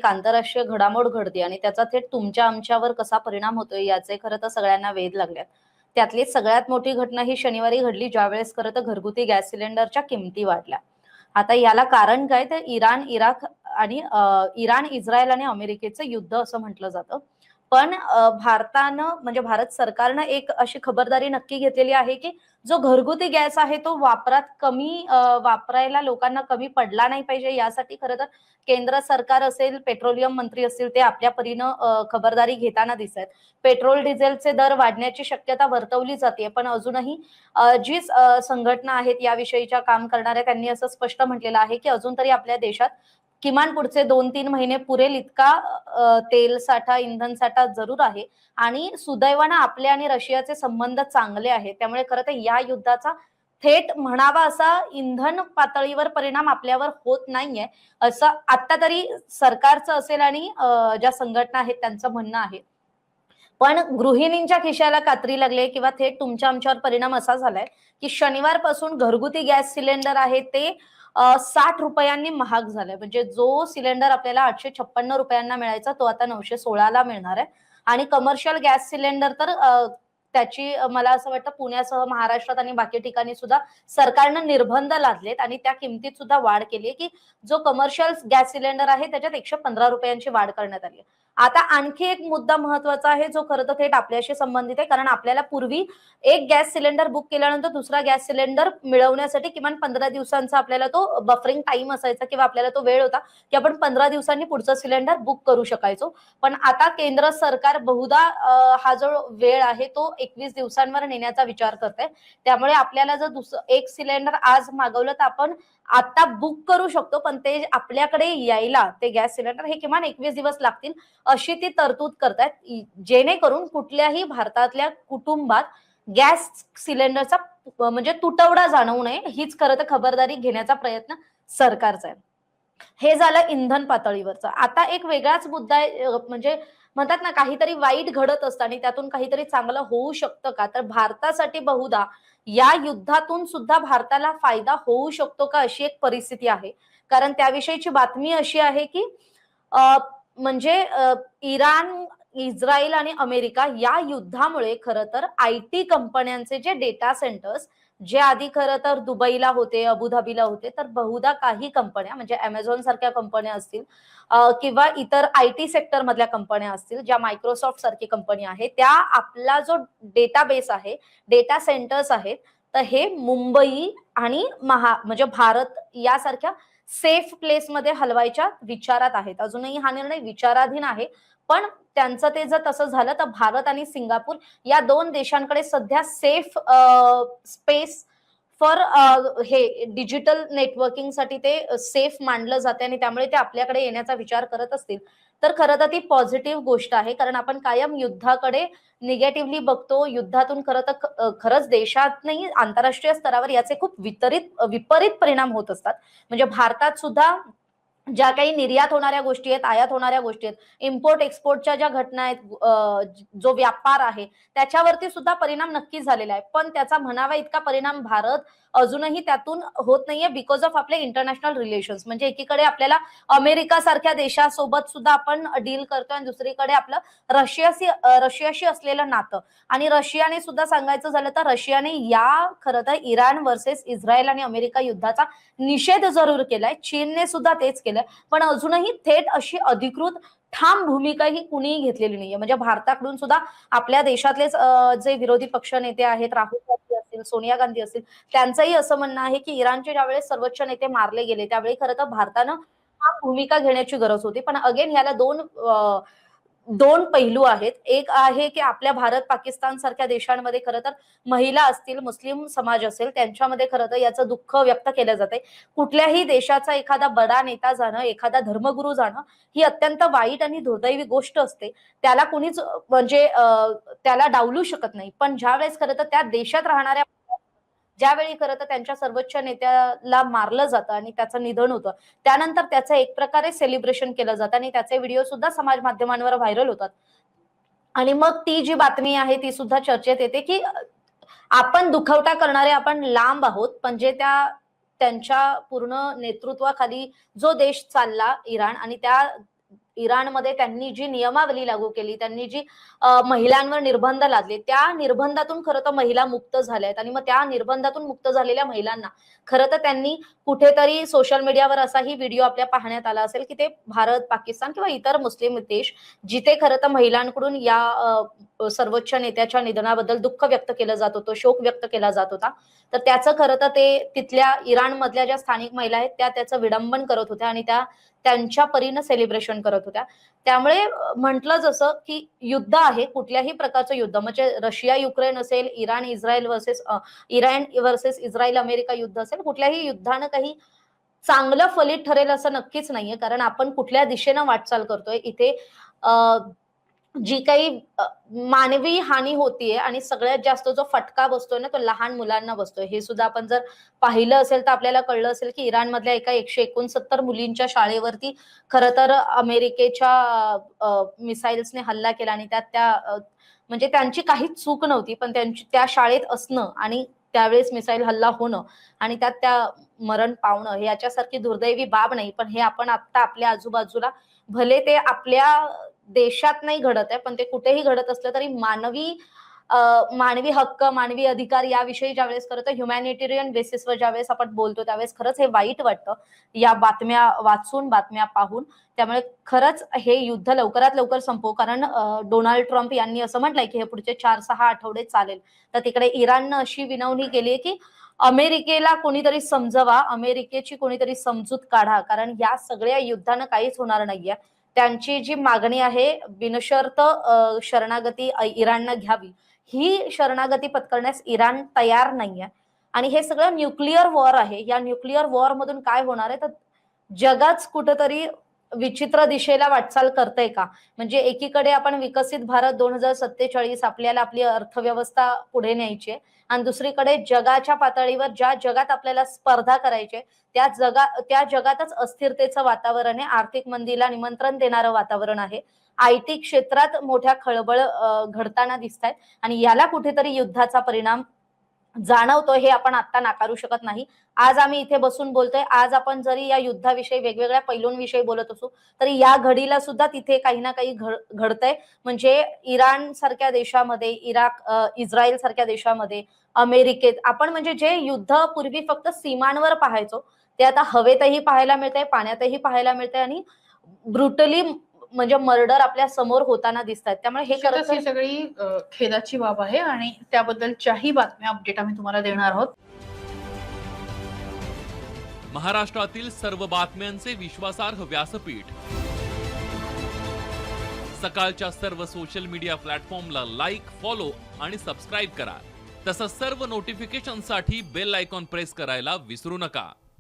आंतरराष्ट्रीय घडामोड घडते आणि त्याचा थेट तुमच्या आमच्यावर कसा परिणाम होतोय याचे खरं तर सगळ्यांना वेध लागल्यात. त्यातली सगळ्यात मोठी घटना ही शनिवारी घडली, ज्यावेळेस खरं तर घरगुती गॅस सिलेंडरच्या किमती वाढल्या. आता याला कारण काय, तर इराण, इस्रायल आणि अमेरिकेचं युद्ध असं म्हटलं जातं. पण भारतानं म्हणजे भारत सरकारनं एक अशी खबरदारी नक्की घेतलेली आहे की जो घरगुती गॅस आहे तो वापरायला लोकांना कमी पडला नाही पाहिजे, यासाठी खरं तर केंद्र सरकार असेल, पेट्रोलियम मंत्री असतील, ते आपल्या परीनं खबरदारी घेताना दिसत आहेत. पेट्रोल डिझेलचे दर वाढण्याची शक्यता वर्तवली जाते, पण अजूनही जी संघटना आहेत याविषयीच्या काम करणाऱ्या, त्यांनी असं स्पष्ट म्हटलेलं आहे की अजून तरी आपल्या देशात किमान पुढचे 2-3 महिने पुरेल इतका तेल साठा, इंधन साठा जरूर आहे. आणि सुदैवानं आपले आणि रशियाचे संबंध चांगले आहेत, त्यामुळे खरं तर या युद्धाचा थेट म्हणावा असा इंधन पातळीवर परिणाम आपल्यावर होत नाहीये, असं आता तरी सरकारचं असेल आणि ज्या संघटना आहेत त्यांचं म्हणणं आहे. पण गृहिणींच्या खिशाला कात्री लागले किंवा थेट तुमच्या आमच्यावर परिणाम असा झालाय की शनिवारपासून घरगुती गॅस सिलेंडर आहे ते 60 रुपयांनी महाग झालाय. म्हणजे जो सिलेंडर आपल्याला 856 रुपयांना मिळायचा तो आता 916 ला मिळणार आहे. आणि कमर्शियल गॅस सिलेंडर तर त्याची मला असं वाटतं पुण्यासह महाराष्ट्रात आणि बाकी ठिकाणी सुद्धा सरकारनं निर्बंध लादलेत आणि त्या किमतीत सुद्धा वाढ केली आहे की जो कमर्शियल गॅस सिलेंडर आहे त्याच्यात 115 रुपयांची वाढ करण्यात आली आहे. आता आणखी एक मुद्दा महत्वाचा आहे जो खरं तर थेट आपल्याशी संबंधित आहे, कारण आपल्याला पूर्वी एक गॅस सिलेंडर बुक केल्यानंतर दुसरा गॅस सिलेंडर मिळवण्यासाठी किमान 15 दिवसांचा आपल्याला तो बफरिंग टाइम असायचा किंवा आपल्याला तो वेळ होता की आपण 15 दिवसांनी पुढचं सिलेंडर बुक करू शकायचो. पण आता केंद्र सरकार बहुधा हा जो वेळ आहे तो 21 दिवसांवर नेण्याचा विचार करत आहे. त्यामुळे आपल्याला जर एक सिलेंडर आज मागवलं तर आपण आता बुक करू शकतो, पण ते आपल्याकडे यायला ते गॅस सिलेंडर हे किमान 21 दिवस लागतील अशी ती तरतूद करतायत, जेणेकरून कुठल्याही भारतातल्या कुटुंबात गॅस सिलेंडरचा म्हणजे तुटवडा जाणवू नये, हीच खरं तर खबरदारी घेण्याचा प्रयत्न सरकारचा आहे. हे झालं इंधन पातळीवरचं. आता एक वेगळाच मुद्दा आहे, म्हणजे म्हणतात ना काहीतरी वाईट घडत असतं आणि त्यातून काहीतरी चांगलं होऊ शकतं का, तर भारतासाठी बहुधा या युद्धातून सुद्धा भारताला फायदा होऊ शकतो का अशी एक परिस्थिती आहे. कारण त्याविषयीची बातमी अशी आहे की म्हणजे इराण, इस्रायल आणि अमेरिका या युद्धामुळे खरं तर आयटी कंपन्यांचे जे डेटा सेंटर्स जे आधी खरं तर दुबईला होते, अबुधाबीला होते, तर बहुधा काही कंपन्या म्हणजे अमेझॉन सारख्या कंपन्या असतील किंवा इतर आयटी सेक्टर मधल्या कंपन्या असतील, ज्या मायक्रोसॉफ्ट सारखी कंपनी आहे, त्या आपला जो डेटाबेस आहे, डेटा सेंटर्स आहेत, तर हे मुंबई आणि म्हणजे भारत यासारख्या सेफ प्लेसमध्ये हलवायच्या विचारात आहेत. अजूनही हा निर्णय विचाराधीन आहे, पण त्यांचं ते जर तसं झालं तर भारत आणि सिंगापूर या 2 देशांकडे सध्या सेफ स्पेस फॉर हे डिजिटल नेटवर्किंगसाठी ते सेफ मानलं जाते आणि त्यामुळे ते आपल्याकडे येण्याचा विचार करत असतील तर खरं तर ती पॉझिटिव्ह गोष्ट आहे. कारण आपण कायम युद्धाकडे निगेटिव्हली बघतो. युद्धातून खरं तर खरंच देशात नाही, आंतरराष्ट्रीय स्तरावर याचे खूप विपरीत परिणाम होत असतात. म्हणजे भारतात सुद्धा ज्या काही निर्यात होणाऱ्या गोष्टी आहेत, आयात होणाऱ्या गोष्टी आहेत, इम्पोर्ट एक्सपोर्टच्या ज्या घटना आहेत, जो व्यापार आहे त्याच्यावरती सुद्धा परिणाम नक्कीच झालेला आहे. पण त्याचा म्हणावा इतका परिणाम भारत अजूनही त्यातून होत नाहीये बिकॉज ऑफ आपले इंटरनॅशनल रिलेशन्स. म्हणजे एकीकडे आपल्याला अमेरिका सारख्या देशासोबत सुद्धा आपण डील करतोय आणि दुसरीकडे आपलं रशियाशी असलेलं नातं. आणि रशियाने सुद्धा सांगायचं झालं तर रशियाने या खरं तर इराण वर्सेस इस्रायल आणि अमेरिका युद्धाचा निषेध जरूर केलाय, चीनने सुद्धा तेच केलंय, पण अजूनही थेट अशी अधिकृत ठाम भूमिका ही कुणीही घेतलेली नाहीये. म्हणजे भारताकडून सुद्धा आपल्या देशातलेच जे विरोधी पक्ष नेते आहेत, राहुल गांधी असतील, सोनिया गांधी असतील, त्यांचंही असं म्हणणं आहे की इराणचे ज्यावेळेस सर्वोच्च नेते मारले गेले त्यावेळी खरं तर भारतानं ठाम भूमिका घेण्याची गरज होती. पण अगेन ह्याला दोन पैलू आहेत. एक आहे की आपल्या भारत पाकिस्तान सारख्या देशांमध्ये खरं तर महिला असतील, मुस्लिम समाज असेल, त्यांच्यामध्ये खरं तर याचं दुःख व्यक्त केलं जाते. कुठल्याही देशाचा एखादा बडा नेता जाणं, एखादा धर्मगुरू जाणं ही अत्यंत वाईट आणि दुर्दैवी गोष्ट असते. त्याला कुणीच म्हणजे त्याला डावलू शकत नाही. पण ज्यावेळेस खरं तर त्या देशात राहणाऱ्या ज्यावेळी खरं तर त्यांच्या सर्वोच्च नेत्याला मारलं जातं आणि त्याचं निधन होतं, त्यानंतर त्याचं एक प्रकारे सेलिब्रेशन केलं जातं आणि त्याचे व्हिडिओ सुद्धा समाज माध्यमांवर व्हायरल होतात. आणि मग ती जी बातमी आहे ती सुद्धा चर्चेत येते की आपण दुखवटा करणारे आपण लांब आहोत, पण जे त्यांच्या पूर्ण नेतृत्वाखाली जो देश चालला इराण आणि त्या इराणमध्ये त्यांनी जी नियमावली लागू केली, त्यांनी जी महिलांवर निर्बंध लादले, त्या निर्बंधातून खरं तर महिला मुक्त झाल्या आहेत आणि मग त्या निर्बंधातून मुक्त झालेल्या महिलांना खरं तर त्यांनी कुठेतरी सोशल मीडियावर असाही व्हिडिओ आपल्या पाहण्यात आला असेल की ते भारत, पाकिस्तान किंवा इतर मुस्लिम देश जिथे खरं तर महिलांकडून या सर्वोच्च नेत्याच्या निधनाबद्दल दुःख व्यक्त केलं जात होतं, शोक व्यक्त केला जात होता. तर त्याचं खरं तर ते तिथल्या इराणमधल्या ज्या स्थानिक महिला आहेत त्या त्याचं विडंबन करत होत्या आणि त्या त्यांच्या परीनं सेलिब्रेशन करत होत्या. त्यामुळे म्हटलं जसं की युद्ध आहे, कुठल्याही प्रकारचं युद्ध म्हणजे रशिया युक्रेन असेल, इराण वर्सेस इस्रायल अमेरिका युद्ध असेल, कुठल्याही युद्धानं काही चांगलं फलित ठरेल असं नक्कीच नाहीये. कारण आपण कुठल्या दिशेनं वाटचाल करतोय इथे अ, जी काही मानवी हानी होतीये आणि सगळ्यात जास्त जो फटका बसतोय ना, तो लहान मुलांना बसतोय. हे सुद्धा आपण जर पाहिलं असेल तर आपल्याला कळलं असेल, की इराणमधल्या एका 169 मुलींच्या शाळेवरती खरं तर अमेरिकेच्या मिसाईल्सने हल्ला केला आणि त्यात म्हणजे त्यांची काहीच चूक नव्हती, पण त्यांची त्या शाळेत असणं आणि त्यावेळेस मिसाईल हल्ला होणं आणि त्यात त्या मरण पावणं हे याच्यासारखी दुर्दैवी बाब नाही. पण हे आपण आता आपल्या आजूबाजूला भले ते आपल्या देशात नाही घडत आहे, पण ते कुठेही घडत असलं तरी मानवी हक्क, मानवी अधिकार याविषयी ज्यावेळेस खरं तर ह्युमॅनिटेरियन बेसिसवर ज्यावेळेस आपण बोलतो त्यावेळेस खरंच हे वाईट वाटतं. या बातम्या वाचून, बातम्या पाहून. त्यामुळे खरंच हे युद्ध लवकरात लवकर संपवू. कारण डोनाल्ड ट्रम्प यांनी असं म्हटलंय, की हे पुढचे 4-6 आठवडे चालेल. तर तिकडे इराणनं अशी विनवणी केली आहे, की अमेरिकेला कोणीतरी समजवा, अमेरिकेची कोणीतरी समजूत काढा. कारण या सगळ्या युद्धानं काहीच होणार नाहीये. त्यांची जी मागणी आहे बिनशर्त शरणागती इराणनं घ्यावी. ही शरणागती पत्करण्यास इराण तयार नाहीये. आणि हे सगळं न्यूक्लिअर वॉर आहे. या न्यूक्लिअर वॉर मधून काय होणार आहे तर जगाच कुठेतरी विचित्र दिशेला वाटचाल करतंय का? म्हणजे एकीकडे आपण विकसित भारत 2047 आपल्याला आपली अर्थव्यवस्था पुढे न्यायची आहे आणि दुसरीकडे जगाच्या पातळीवर ज्या जगात आपल्याला स्पर्धा करायची आहे, त्या जगातच अस्थिरतेचं वातावरण आहे. आर्थिक मंदीला निमंत्रण देणारं वातावरण आहे. आयटी क्षेत्रात मोठ्या खळबळ घडताना दिसतायत आणि याला कुठेतरी युद्धाचा परिणाम जाणवतोय हे आपण आता नाकारू शकत नाही. आज आम्ही इथे बसून बोलतोय. आज आपण जरी या युद्धाविषयी वेगवेगळ्या पैलूंविषयी बोलत असू, तरी या घडीला सुद्धा तिथे काही ना काही घडतंय. म्हणजे इराण सारख्या देशामध्ये, इस्रायल सारख्या देशामध्ये, अमेरिकेत आपण म्हणजे जे युद्ध पूर्वी फक्त सीमांवर पाहायचो, ते आता हवेतही पाहायला मिळतंय, पाण्यातही पाहायला मिळतंय आणि ब्रुटली म्हणजे मर्डर आपल्या समोर होताना दिसतात. त्यामुळे हे खरं ही सगळी खेदाची बाब आहे आणि त्याबद्दलच्याही बातम्या अपडेट आम्ही तुम्हाला देणार आहोत. महाराष्ट्रातील सर्व बातम्यांचे विश्वासार्ह व्यासपीठ सकाळच्या सर्व सोशल मीडिया प्लॅटफॉर्मला लाईक, फॉलो आणि सबस्क्राईब करा. तसंच सर्व नोटिफिकेशनसाठी बेल आयकॉन प्रेस करायला विसरू नका.